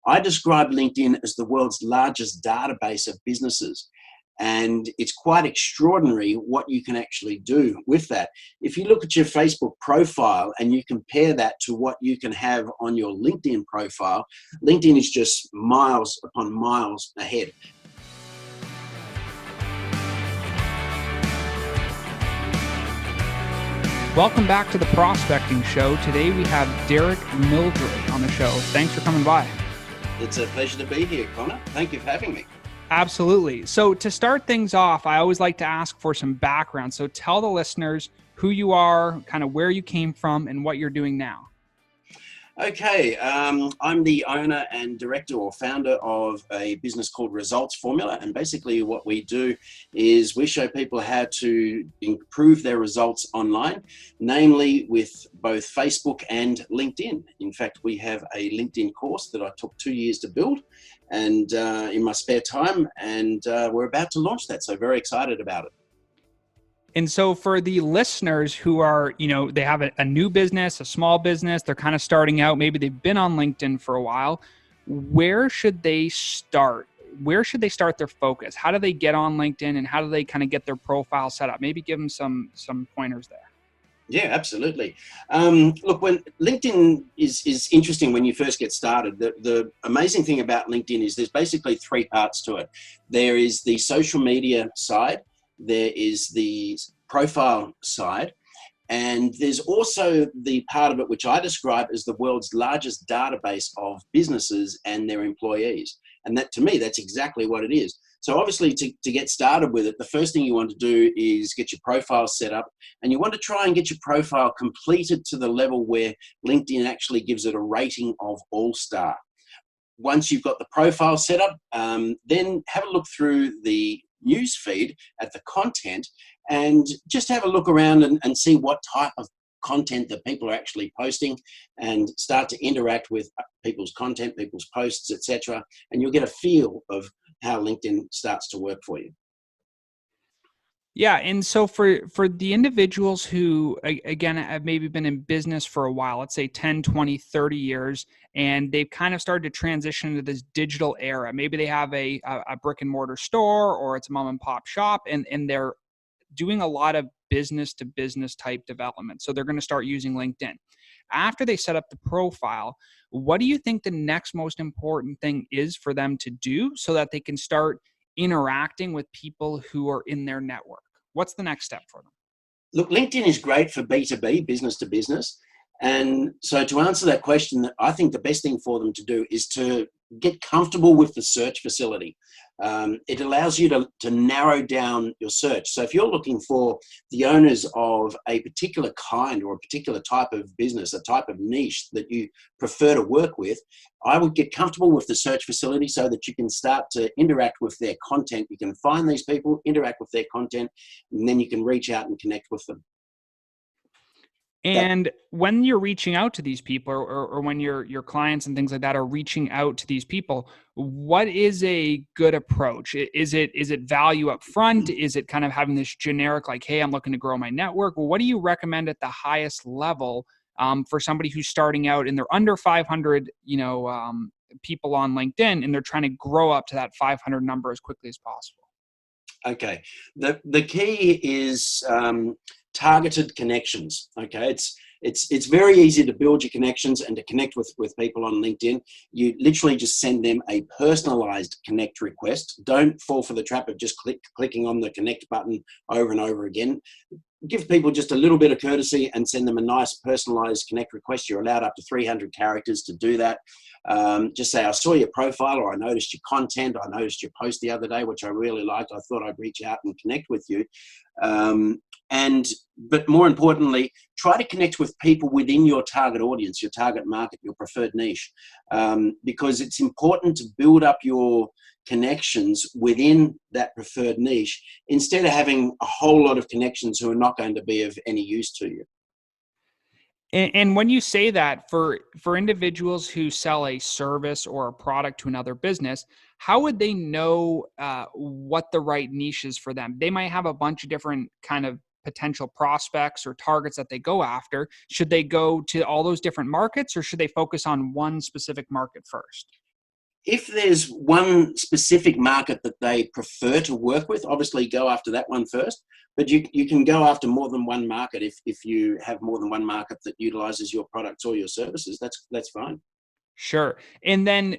I describe LinkedIn as the world's largest database of businesses. And it's quite extraordinary what you can actually do with that. If you look at your Facebook profile and you compare that to what you can have on your LinkedIn profile, LinkedIn is just miles upon miles ahead. Welcome back to the Prospecting Show. Today we have Derick Mildred on the show. Thanks for coming by. It's a pleasure to be here, Connor. Thank you for having me. Absolutely. So to start things off, I always like to ask for some background. So tell the listeners who you are, kind of where you came from, and what you're doing now. Okay, I'm the owner and director or founder of a business called Results Formula. And basically what we do is we show people how to improve their results online, namely with both Facebook and LinkedIn. In fact, we have a LinkedIn course that I took 2 years to build and in my spare time, and we're about to launch that. So very excited about it. And so for the listeners who are, they have a new business, a small business, they're kind of starting out, maybe they've been on LinkedIn for a while, where should they start? Where should they start their focus? How do they get on LinkedIn, and how do they kind of get their profile set up? Maybe give them some pointers there. Yeah, absolutely. Look, when LinkedIn is interesting when you first get started. The amazing thing about LinkedIn is there's basically three parts to it. There is the social media side, there is the profile side, and there's also the part of it which I describe as the world's largest database of businesses and their employees. And that, to me, that's exactly what it is. So obviously to get started with it, the first thing you want to do is get your profile set up, and you want to try and get your profile completed to the level where LinkedIn actually gives it a rating of all-star. Once you've got the profile set up, then have a look through the news feed at the content and just have a look around and see what type of content that people are actually posting, and start to interact with people's content, people's posts, etc. And you'll get a feel of how LinkedIn starts to work for you. Yeah. And so for the individuals who, again, have maybe been in business for a while, let's say 10, 20, 30 years, and they've kind of started to transition into this digital era. Maybe they have a brick and mortar store, or it's a mom and pop shop, and they're doing a lot of business to business type development. So they're going to start using LinkedIn. After they set up the profile, what do you think the next most important thing is for them to do so that they can start interacting with people who are in their network? What's the next step for them? Look, LinkedIn is great for B2B, business to business. And so to answer that question, I think the best thing for them to do is to get comfortable with the search facility. It allows you to narrow down your search. So if you're looking for the owners of a particular kind or a particular type of business, a type of niche that you prefer to work with, I would get comfortable with the search facility so that you can start to interact with their content. You can find these people, interact with their content, and then you can reach out and connect with them. And when you're reaching out to these people, or when your clients and things like that are reaching out to these people, what is a good approach? Is it value up front? Is it kind of having this generic, like, hey, I'm looking to grow my network? Well, what do you recommend at the highest level for somebody who's starting out and they're under 500, people on LinkedIn, and they're trying to grow up to that 500 number as quickly as possible? Okay. The key is targeted connections. Okay. It's very easy to build your connections and to connect with people on LinkedIn. You literally just send them a personalized connect request. Don't fall for the trap of just clicking on the connect button over and over again. Give people just a little bit of courtesy and send them a nice personalized connect request. You're allowed up to 300 characters to do that. Just say, I saw your profile, or I noticed your content. I noticed your post the other day, which I really liked. I thought I'd reach out and connect with you. But more importantly, try to connect with people within your target audience, your target market, your preferred niche, because it's important to build up your connections within that preferred niche instead of having a whole lot of connections who are not going to be of any use to you. And when you say that, for individuals who sell a service or a product to another business, how would they know what the right niche is for them? They might have a bunch of different kind of potential prospects or targets that they go after. Should they go to all those different markets, or should they focus on one specific market first? if there's one specific market that they prefer to work with, obviously go after that one first. But you can go after more than one market if you have more than one market that utilizes your products or your services. That's fine. Sure. And then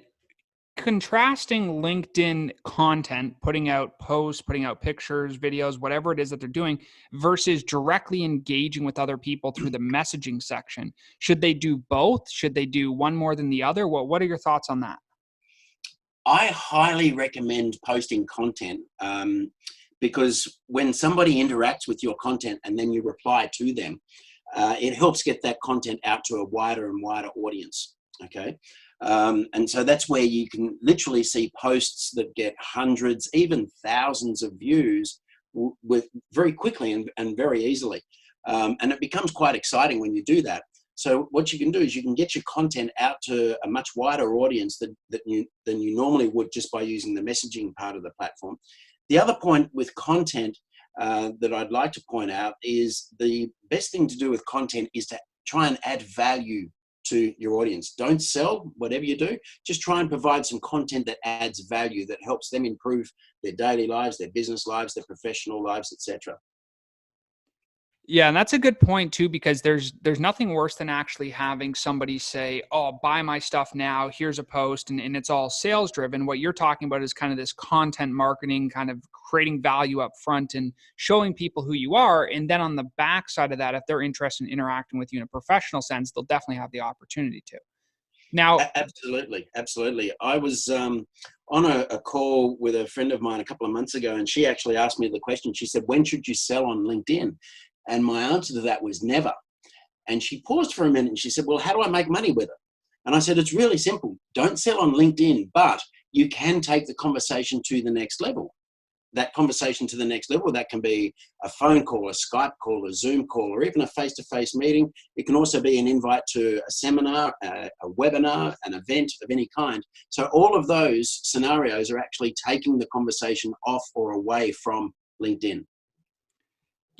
contrasting LinkedIn content, putting out posts, putting out pictures, videos, whatever it is that they're doing, versus directly engaging with other people through the messaging section. Should they do both? Should they do one more than the other? What are your thoughts on that? I highly recommend posting content because when somebody interacts with your content and then you reply to them, it helps get that content out to a wider and wider audience. Okay. And so that's where you can literally see posts that get hundreds, even thousands of views with very quickly and very easily. And it becomes quite exciting when you do that. So what you can do is you can get your content out to a much wider audience than you normally would just by using the messaging part of the platform. The other point with content that I'd like to point out is the best thing to do with content is to try and add value to your audience. Don't sell whatever you do. Just try and provide some content that adds value, that helps them improve their daily lives, their business lives, their professional lives, etc. Yeah, and that's a good point too, because there's nothing worse than actually having somebody say, "Oh, buy my stuff now. Here's a post," and it's all sales driven. What you're talking about is kind of this content marketing, kind of creating value up front and showing people who you are. And then on the back side of that, if they're interested in interacting with you in a professional sense, they'll definitely have the opportunity to. Now, Absolutely. I was on a call with a friend of mine a couple of months ago, and she actually asked me the question. She said, "When should you sell on LinkedIn?" And my answer to that was never. And she paused for a minute and she said, "Well, how do I make money with it?" And I said, "It's really simple. Don't sell on LinkedIn, but you can take the conversation to the next level. That conversation to the next level, that can be a phone call, a Skype call, a Zoom call, or even a face-to-face meeting. It can also be an invite to a seminar, a webinar, an event of any kind. So all of those scenarios are actually taking the conversation off or away from LinkedIn."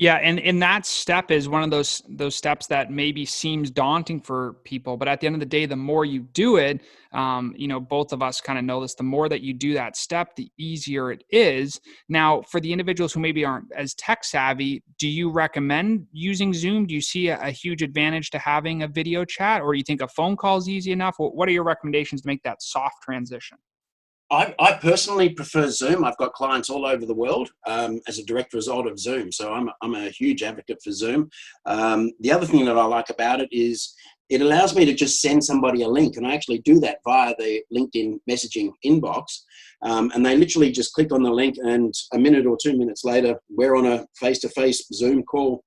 yeah, and that step is one of those steps that maybe seems daunting for people, but at the end of the day, the more you do it, both of us kind of know this. The more that you do that step, the easier it is. Now, for the individuals who maybe aren't as tech savvy, do you recommend using Zoom? Do you see a huge advantage to having a video chat, or you think a phone call is easy enough? What are your recommendations to make that soft transition? I personally prefer Zoom. I've got clients all over the world as a direct result of Zoom. So I'm a huge advocate for Zoom. The other thing that I like about it is it allows me to just send somebody a link. And I actually do that via the LinkedIn messaging inbox. And they literally just click on the link, and a minute or 2 minutes later, we're on a face-to-face Zoom call.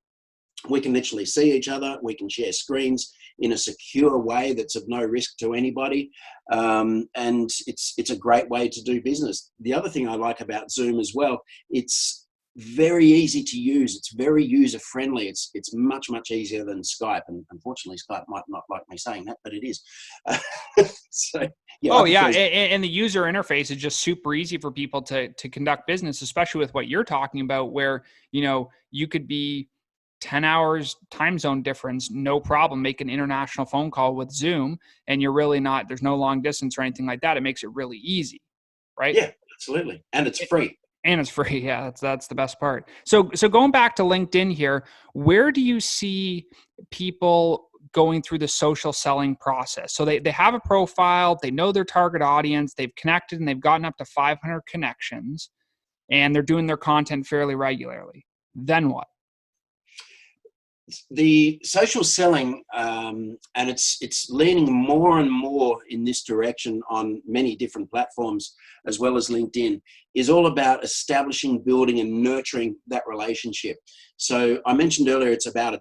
We can literally see each other. We can share screens in a secure way that's of no risk to anybody. And it's a great way to do business. The other thing I like about Zoom as well, it's very easy to use. It's very user-friendly. It's much, much easier than Skype. And unfortunately, Skype might not like me saying that, but it is. So, yeah. Oh yeah, and the user interface is just super easy for people to conduct business, especially with what you're talking about, where you could be 10 hours time zone difference, no problem. Make an international phone call with Zoom, and you're really not, there's no long distance or anything like that. It makes it really easy, right? Yeah, absolutely. And it's free. And it's free. Yeah, that's the best part. So going back to LinkedIn here, where do you see people going through the social selling process? So they have a profile, they know their target audience, they've connected, and they've gotten up to 500 connections, and they're doing their content fairly regularly. Then what? The social selling, and it's leaning more and more in this direction on many different platforms, as well as LinkedIn, is all about establishing, building, and nurturing that relationship. So I mentioned earlier, it's about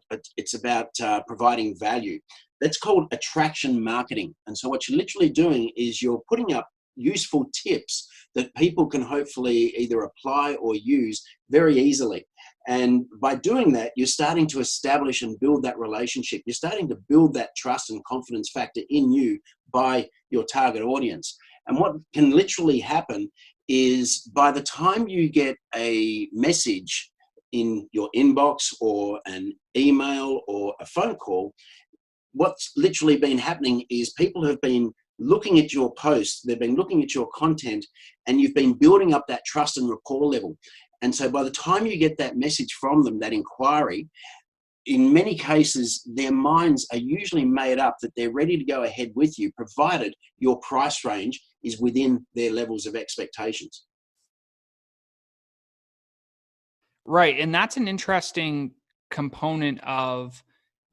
providing value. That's called attraction marketing. And so what you're literally doing is you're putting up useful tips that people can hopefully either apply or use very easily. And by doing that, you're starting to establish and build that relationship. You're starting to build that trust and confidence factor in you by your target audience. And what can literally happen is by the time you get a message in your inbox or an email or a phone call, what's literally been happening is people have been looking at your posts, they've been looking at your content, and you've been building up that trust and rapport level. And so by the time you get that message from them, that inquiry, in many cases, their minds are usually made up that they're ready to go ahead with you, provided your price range is within their levels of expectations. Right. And that's an interesting component of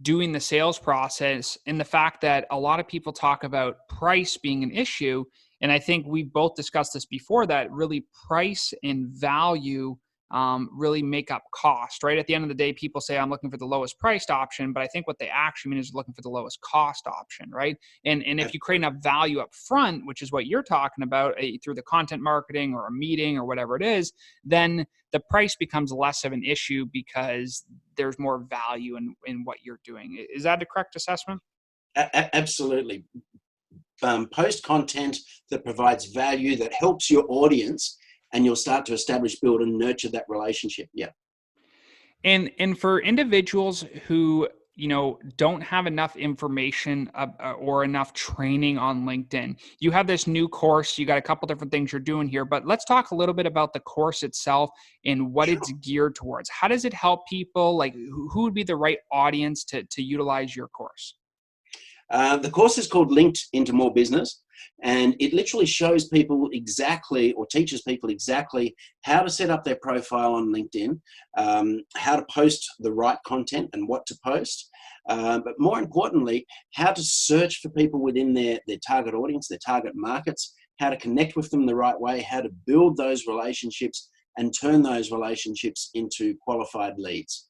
doing the sales process, and the fact that a lot of people talk about price being an issue. And I think we both discussed this before, that really price and value really make up cost, right? At the end of the day, people say, I'm looking for the lowest priced option, but I think what they actually mean is looking for the lowest cost option, right? And if you create enough value up front, which is what you're talking about, through the content marketing or a meeting or whatever it is, then the price becomes less of an issue because there's more value in what you're doing. Is that the correct assessment? Absolutely. Post content that provides value, that helps your audience, and you'll start to establish, build, and nurture that relationship. Yeah. And for individuals who don't have enough information or enough training on LinkedIn, you have this new course. You got a couple different things you're doing here, but let's talk a little bit about the course itself and what it's geared towards. How does it help people? Like, who would be the right audience to utilize your course? The course is called Linked into More Business, and it literally shows people exactly, or teaches people exactly, how to set up their profile on LinkedIn, how to post the right content and what to post, but more importantly, how to search for people within their target audience, their target markets, how to connect with them the right way, how to build those relationships and turn those relationships into qualified leads.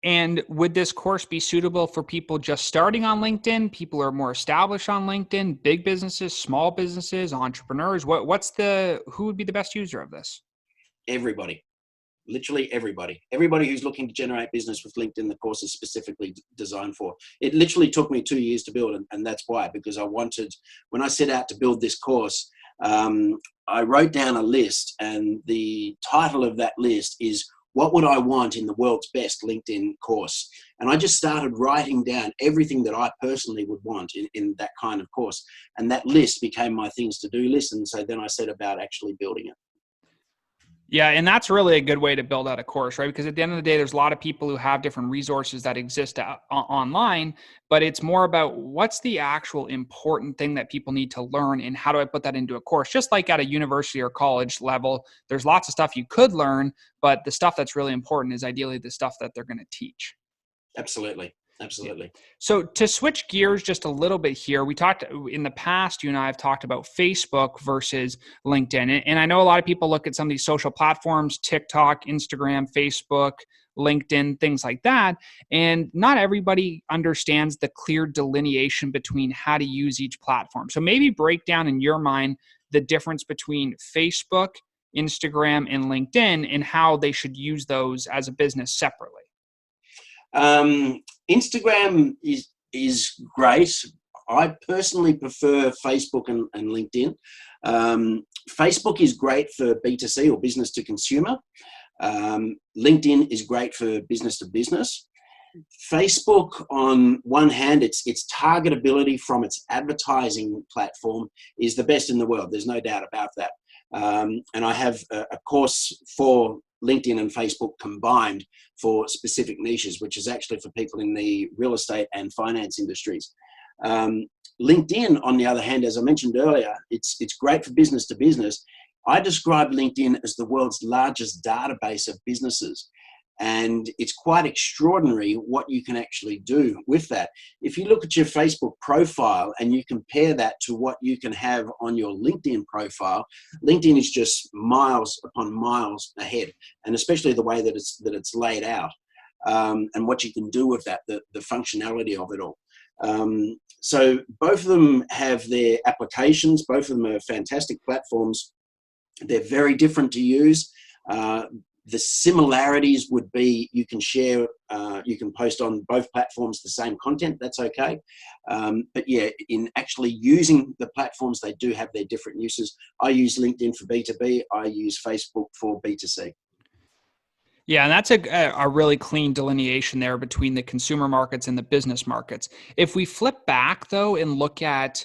And would this course be suitable for people just starting on LinkedIn, people who are more established on LinkedIn, big businesses, small businesses, entrepreneurs? Who would be the best user of this? Everybody, literally everybody. Everybody who's looking to generate business with LinkedIn, the course is specifically designed for. It literally took me 2 years to build, and that's why, because when I set out to build this course, I wrote down a list, and the title of that list is, what would I want in the world's best LinkedIn course? And I just started writing down everything that I personally would want in that kind of course. And that list became my things to do list. And so then I set about actually building it. Yeah, and that's really a good way to build out a course, right? Because at the end of the day, there's a lot of people who have different resources that exist online, but it's more about what's the actual important thing that people need to learn, and how do I put that into a course? Just like at a university or college level, there's lots of stuff you could learn, but the stuff that's really important is ideally the stuff that they're going to teach. Absolutely. Absolutely. So to switch gears just a little bit here, we talked in the past, you and I have talked about Facebook versus LinkedIn. And I know a lot of people look at some of these social platforms, TikTok, Instagram, Facebook, LinkedIn, things like that. And not everybody understands the clear delineation between how to use each platform. So maybe break down in your mind the difference between Facebook, Instagram, and LinkedIn, and how they should use those as a business separately. Instagram is great. I personally prefer Facebook and LinkedIn. Facebook is great for B2C, or business to consumer. LinkedIn is great for business to business. Facebook, on one hand, its targetability from its advertising platform is the best in the world. There's no doubt about that. And I have a course for LinkedIn and Facebook combined for specific niches, which is actually for people in the real estate and finance industries. LinkedIn, on the other hand, as I mentioned earlier, it's great for business to business. I describe LinkedIn as the world's largest database of businesses. And it's quite extraordinary what you can actually do with that. If you look at your Facebook profile and you compare that to what you can have on your LinkedIn profile, LinkedIn is just miles upon miles ahead, and especially the way that it's laid out, and what you can do with that, the functionality of it all. So both of them have their applications. Both of them are fantastic platforms. They're very different to use. The similarities would be you can share, you can post on both platforms the same content, that's okay. But yeah, in actually using the platforms, they do have their different uses. I use LinkedIn for B2B, I use Facebook for B2C. Yeah, and that's a really clean delineation there between the consumer markets and the business markets. If we flip back though and look at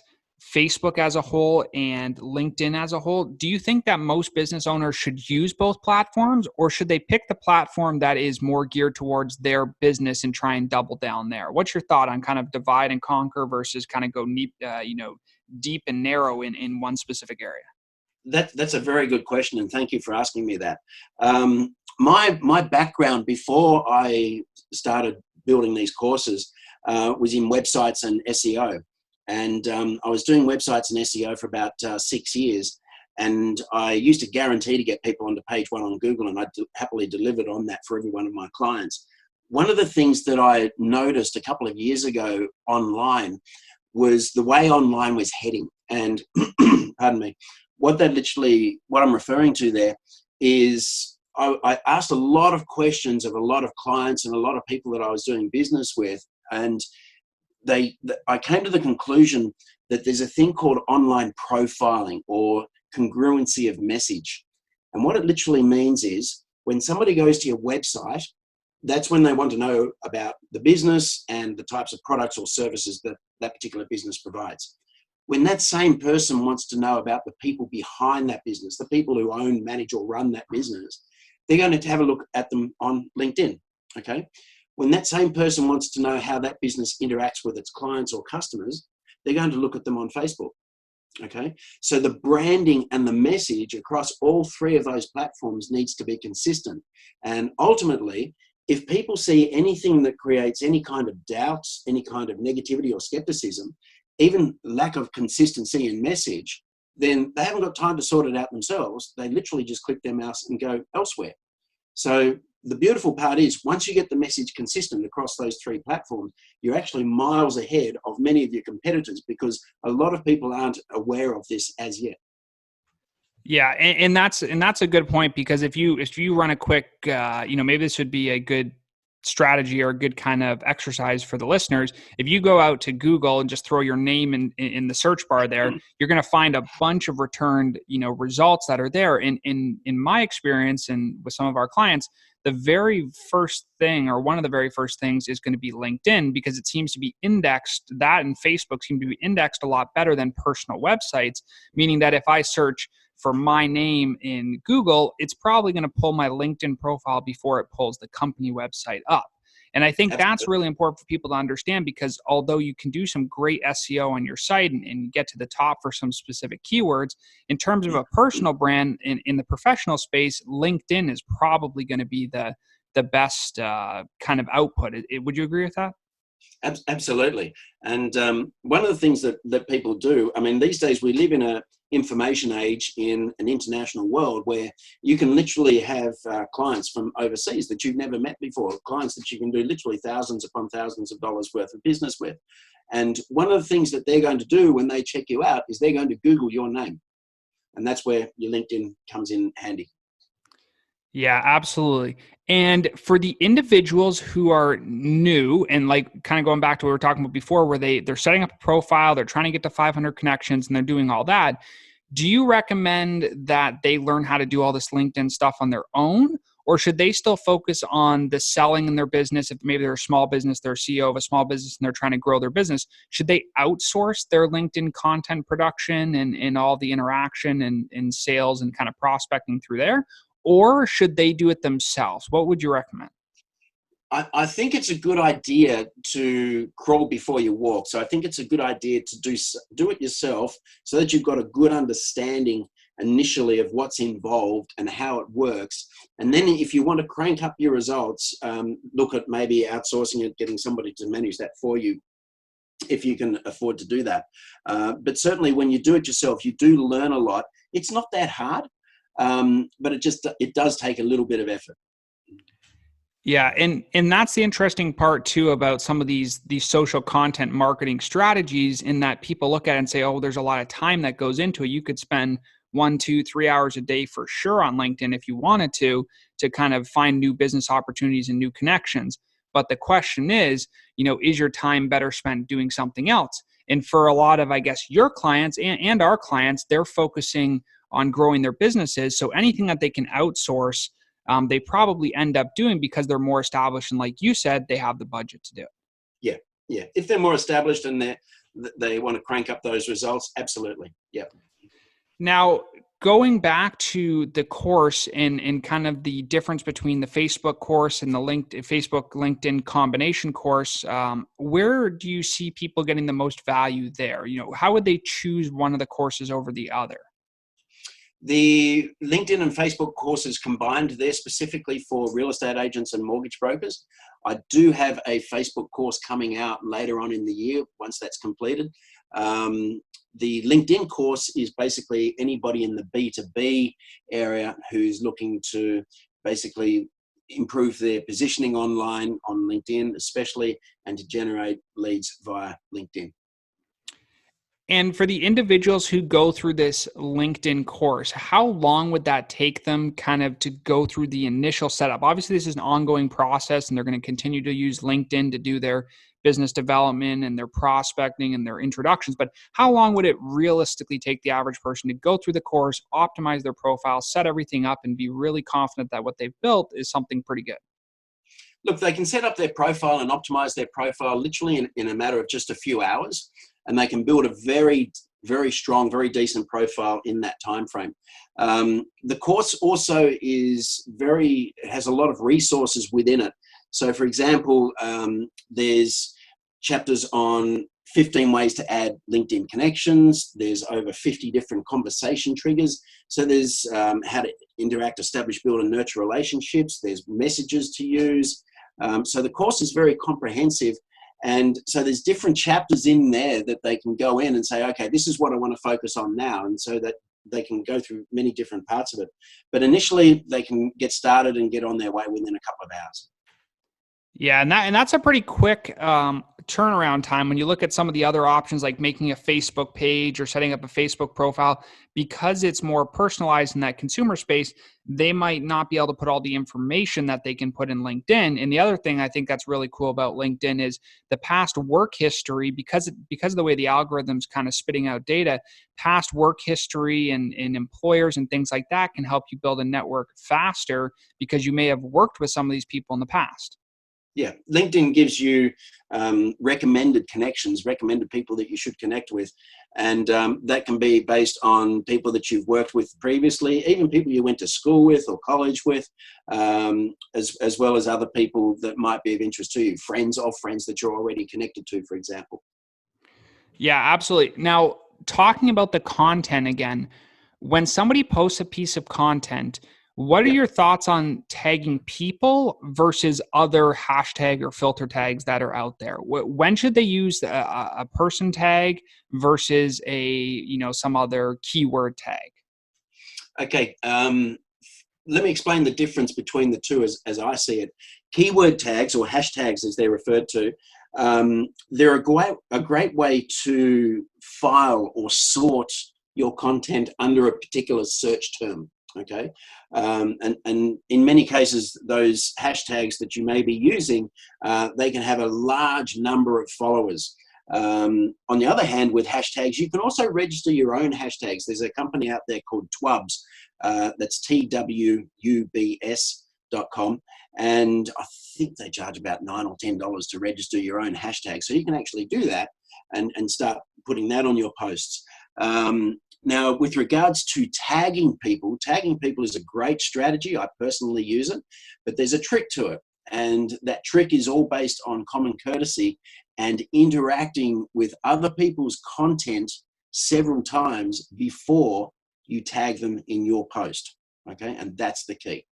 Facebook as a whole and LinkedIn as a whole, do you think that most business owners should use both platforms, or should they pick the platform that is more geared towards their business and try and double down there? What's your thought on kind of divide and conquer versus kind of go deep and narrow in one specific area? That's a very good question, and thank you for asking me that. My background before I started building these courses was in websites and SEO, and I was doing websites and SEO for about 6 years, and I used to guarantee to get people onto page one on Google, and I happily delivered on that for every one of my clients. One of the things that I noticed a couple of years ago online was the way online was heading, and pardon me. What I'm referring to there is I asked a lot of questions of a lot of clients and a lot of people that I was doing business with, and I came to the conclusion that there's a thing called online profiling or congruency of message. And what it literally means is when somebody goes to your website, that's when they want to know about the business and the types of products or services that that particular business provides. When that same person wants to know about the people behind that business, the people who own, manage, or run that business, they're going to have a look at them on LinkedIn, okay? When that same person wants to know how that business interacts with its clients or customers, they're going to look at them on Facebook, okay? So the branding and the message across all three of those platforms needs to be consistent. And ultimately, if people see anything that creates any kind of doubts, any kind of negativity or skepticism, even lack of consistency in message, then they haven't got time to sort it out themselves. They literally just click their mouse and go elsewhere. So the beautiful part is once you get the message consistent across those three platforms, you're actually miles ahead of many of your competitors because a lot of people aren't aware of this as yet. Yeah, and that's a good point, because if you run a quick, maybe this would be a good strategy or a good kind of exercise for the listeners. If you go out to Google and just throw your name in the search bar there, you're going to find a bunch of returned, results that are there. In my experience and with some of our clients, the very first thing, or one of the very first things, is going to be LinkedIn, because it seems to be indexed, that and Facebook seem to be indexed a lot better than personal websites, meaning that if I search for my name in Google, it's probably going to pull my LinkedIn profile before it pulls the company website up. And I think that's really important for people to understand, because although you can do some great SEO on your site and get to the top for some specific keywords, in terms of a personal brand in the professional space, LinkedIn is probably going to be the best kind of output. Would you agree with that? Absolutely. And one of the things that people do, I mean, these days we live in an information age in an international world where you can literally have clients from overseas that you've never met before, clients that you can do literally thousands upon thousands of dollars worth of business with. And one of the things that they're going to do when they check you out is they're going to Google your name. And that's where your LinkedIn comes in handy. Yeah, absolutely. And for the individuals who are new and like kind of going back to what we were talking about before, where they're setting up a profile, they're trying to get to 500 connections and they're doing all that, do you recommend that they learn how to do all this LinkedIn stuff on their own? Or should they still focus on the selling in their business? If maybe they're a small business, they're a CEO of a small business and they're trying to grow their business, should they outsource their LinkedIn content production and all the interaction and sales and kind of prospecting through there? Or should they do it themselves? What would you recommend? I think it's a good idea to crawl before you walk. So I think it's a good idea to do it yourself so that you've got a good understanding initially of what's involved and how it works. And then if you want to crank up your results, look at maybe outsourcing it, getting somebody to manage that for you, if you can afford to do that. But certainly when you do it yourself, you do learn a lot. It's not that hard. But it does take a little bit of effort. Yeah, and that's the interesting part too about some of these social content marketing strategies, in that people look at it and say, oh, there's a lot of time that goes into it. You could spend 1, 2, 3 hours a day for sure on LinkedIn if you wanted to kind of find new business opportunities and new connections. But the question is your time better spent doing something else? And for a lot of, I guess, your clients and our clients, they're focusing on growing their businesses. So anything that they can outsource they probably end up doing because they're more established. And like you said, they have the budget to do it. Yeah. Yeah. If they're more established and they want to crank up those results, absolutely. Yeah. Now, going back to the course and kind of the difference between the Facebook course and the Facebook LinkedIn combination course, where do you see people getting the most value there? How would they choose one of the courses over the other? The LinkedIn and Facebook courses combined, they're specifically for real estate agents and mortgage brokers. I do have a Facebook course coming out later on in the year once that's completed. The LinkedIn course is basically anybody in the B2B area who's looking to basically improve their positioning online on LinkedIn, especially, and to generate leads via LinkedIn. And for the individuals who go through this LinkedIn course, how long would that take them kind of to go through the initial setup? Obviously, this is an ongoing process, and they're going to continue to use LinkedIn to do their business development and their prospecting and their introductions. But how long would it realistically take the average person to go through the course, optimize their profile, set everything up, and be really confident that what they've built is something pretty good? Look, they can set up their profile and optimize their profile literally in a matter of just a few hours, and they can build a very, very strong, very decent profile in that time frame. The course also has a lot of resources within it. So, for example, there's chapters on 15 ways to add LinkedIn connections. There's over 50 different conversation triggers. So there's how to interact, establish, build, and nurture relationships. There's messages to use. So the course is very comprehensive. And so there's different chapters in there that they can go in and say, okay, this is what I want to focus on now. And so that they can go through many different parts of it. But initially, they can get started and get on their way within a couple of hours. Yeah, and that's a pretty quick turnaround time when you look at some of the other options like making a Facebook page or setting up a Facebook profile. Because it's more personalized in that consumer space, they might not be able to put all the information that they can put in LinkedIn. And the other thing I think that's really cool about LinkedIn is the past work history, because of the way the algorithm's kind of spitting out data, past work history and employers and things like that can help you build a network faster because you may have worked with some of these people in the past. Yeah, LinkedIn gives you recommended connections, recommended people that you should connect with. And that can be based on people that you've worked with previously, even people you went to school with or college with, as well as other people that might be of interest to you, friends of friends that you're already connected to, for example. Yeah, absolutely. Now, talking about the content again, when somebody posts a piece of content, what are Yeah. your thoughts on tagging people versus other hashtag or filter tags that are out there? When should they use a person tag versus some other keyword tag? Okay. Let me explain the difference between the two as I see it. Keyword tags, or hashtags as they're referred to, they're a great way to file or sort your content under a particular search term. Okay. And in many cases, those hashtags that you may be using, they can have a large number of followers. On the other hand, with hashtags, you can also register your own hashtags. There's a company out there called Twubs, that's TWUBS.com. And I think they charge about $9 or $10 to register your own hashtag. So you can actually do that and start putting that on your posts. Now, with regards to tagging people is a great strategy. I personally use it, but there's a trick to it. And that trick is all based on common courtesy and interacting with other people's content several times before you tag them in your post. Okay, and that's the key.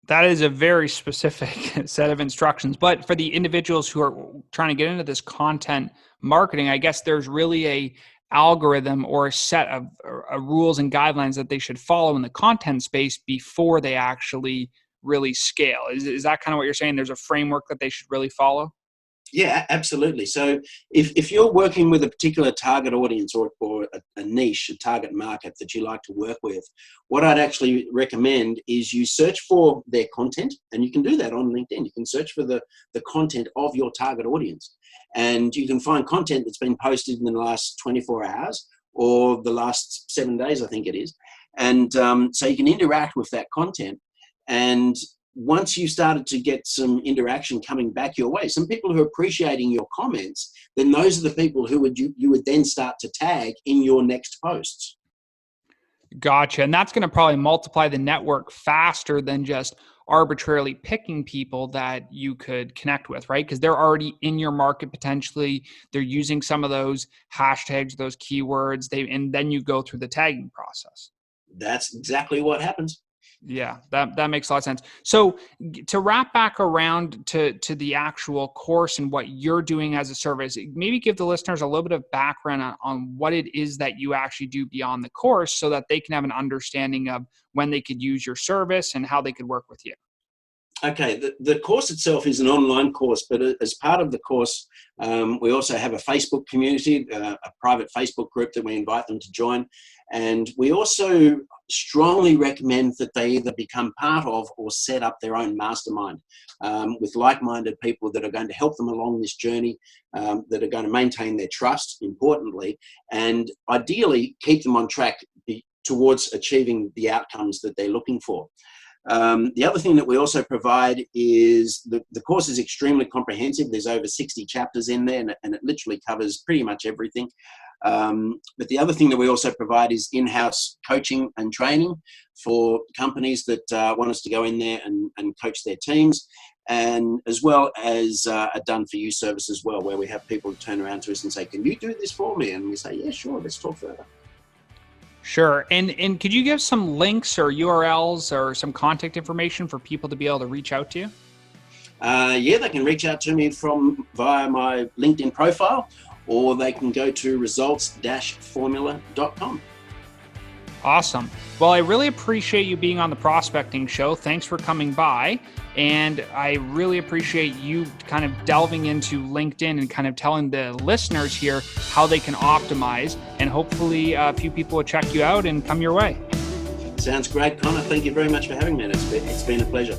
That is a very specific set of instructions. But for the individuals who are trying to get into this content marketing, I guess there's really a algorithm or a set of rules and guidelines that they should follow in the content space before they actually really scale. Is that kind of what you're saying? There's a framework that they should really follow? Yeah, absolutely. So if you're working with a particular target audience or a niche, a target market that you like to work with, what I'd actually recommend is you search for their content, and you can do that on LinkedIn. You can search for the content of your target audience, and you can find content that's been posted in the last 24 hours or the last 7 days, I think it is. And so you can interact with that content. And once you started to get some interaction coming back your way, some people who are appreciating your comments, then those are the people who you would then start to tag in your next posts. Gotcha. And that's going to probably multiply the network faster than just arbitrarily picking people that you could connect with, right? Because they're already in your market potentially. They're using some of those hashtags, those keywords, and then you go through the tagging process. That's exactly what happens. Yeah, that makes a lot of sense. So to wrap back around to the actual course and what you're doing as a service, maybe give the listeners a little bit of background on what it is that you actually do beyond the course so that they can have an understanding of when they could use your service and how they could work with you. Okay, the course itself is an online course, but as part of the course, we also have a Facebook community, a private Facebook group that we invite them to join. And we also strongly recommend that they either become part of or set up their own mastermind with like-minded people that are going to help them along this journey, that are going to maintain their trust, importantly, and ideally keep them on track towards achieving the outcomes that they're looking for. The other thing that we also provide is the course is extremely comprehensive. There's over 60 chapters in there, and it literally covers pretty much everything. But the other thing that we also provide is in-house coaching and training for companies that want us to go in there and coach their teams, and as well as a done-for-you service as well, where we have people turn around to us and say, "Can you do this for me?" And we say, "Yeah, sure, let's talk further." Sure. And could you give some links or URLs or some contact information for people to be able to reach out to you? Yeah, they can reach out to me via my LinkedIn profile, or they can go to results-formula.com. Awesome. Well, I really appreciate you being on the Prospecting Show. Thanks for coming by. And I really appreciate you kind of delving into LinkedIn and kind of telling the listeners here how they can optimize. And hopefully a few people will check you out and come your way. Sounds great, Connor. Thank you very much for having me. It's been a pleasure.